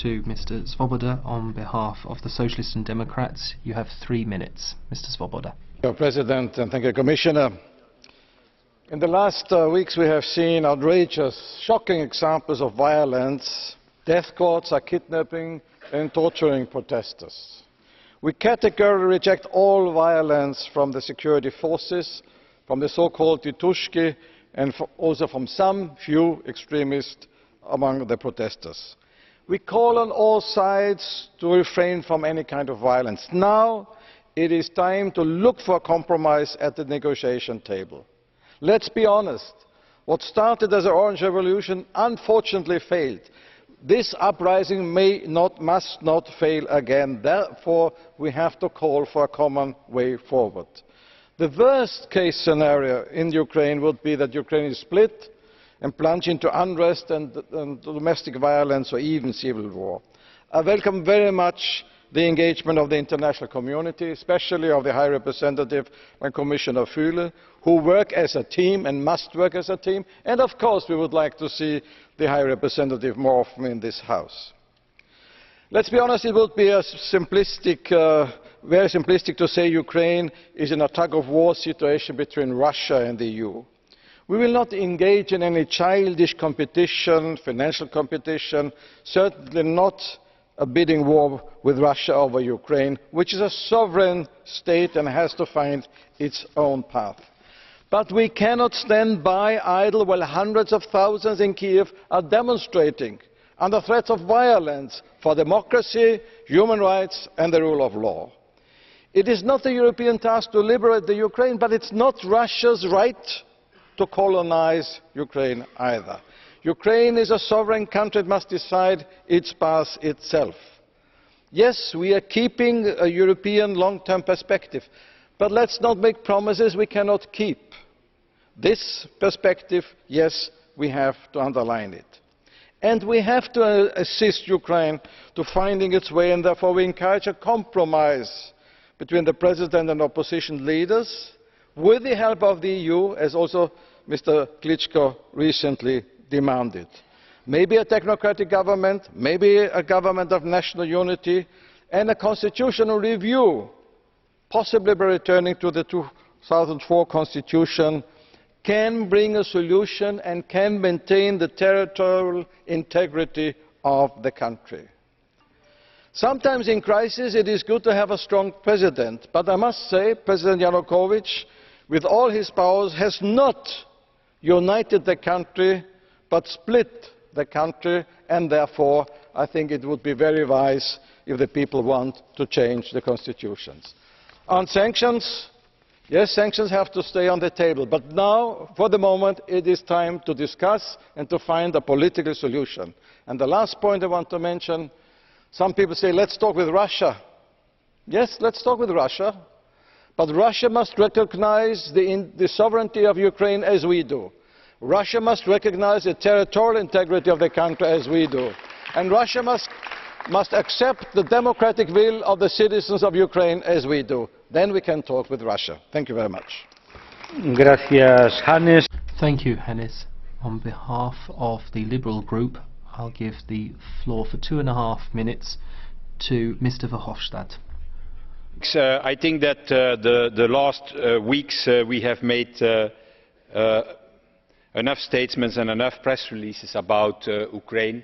to Mr. Swoboda on behalf of the Socialists and Democrats. You have 3 minutes. Mr. Swoboda. Thank you, President, and thank you, Commissioner. In the last weeks we have seen outrageous, shocking examples of violence. Death squads are kidnapping and torturing protesters. We categorically reject all violence from the security forces, from the so-called Titushki, and also from some few extremists among the protesters. We call on all sides to refrain from any kind of violence. Now it is time to look for a compromise at the negotiation table. Let's be honest, what started as an Orange Revolution unfortunately failed. This uprising must not fail again. Therefore, we have to call for a common way forward. The worst case scenario in Ukraine would be that Ukraine is split and plunge into unrest and domestic violence or even civil war. I welcome very much the engagement of the international community, especially of the High Representative and Commissioner Füle, who work as a team and must work as a team. And of course we would like to see the High Representative more often in this House. Let's be honest, it would be very simplistic to say Ukraine is in a tug-of-war situation between Russia and the EU. We will not engage in any childish competition, financial competition, certainly not a bidding war with Russia over Ukraine, which is a sovereign state and has to find its own path. But we cannot stand by idle while hundreds of thousands in Kiev are demonstrating under threats of violence for democracy, human rights and the rule of law. It is not the European task to liberate the Ukraine, but it's not Russia's right to colonize Ukraine either. Ukraine is a sovereign country. It must decide its path itself. Yes, we are keeping a European long-term perspective, but let's not make promises we cannot keep. This perspective, yes, we have to underline it. And we have to assist Ukraine to finding its way, and therefore we encourage a compromise between the President and opposition leaders, with the help of the EU, as also Mr. Klitschko recently demanded. Maybe a technocratic government, maybe a government of national unity, and a constitutional review, possibly by returning to the 2004 constitution, can bring a solution and can maintain the territorial integrity of the country. Sometimes in crisis it is good to have a strong president, but I must say President Yanukovych, with all his powers, has not united the country but split the country, and therefore I think it would be very wise if the people want to change the constitutions. On sanctions, yes, sanctions have to stay on the table, but now, for the moment, it is time to discuss and to find a political solution. And the last point I want to mention, some people say, let's talk with Russia. Yes, let's talk with Russia, but Russia must recognize the sovereignty of Ukraine as we do. Russia must recognize the territorial integrity of the country as we do. And Russia must accept the democratic will of the citizens of Ukraine as we do. Then we can talk with Russia. Thank you very much. Gracias, Hannes. Thank you, Hannes. On behalf of the Liberal Group, I'll give the floor for 2.5 minutes to Mr. Verhofstadt. I think that the last weeks we have made enough statements and enough press releases about Ukraine.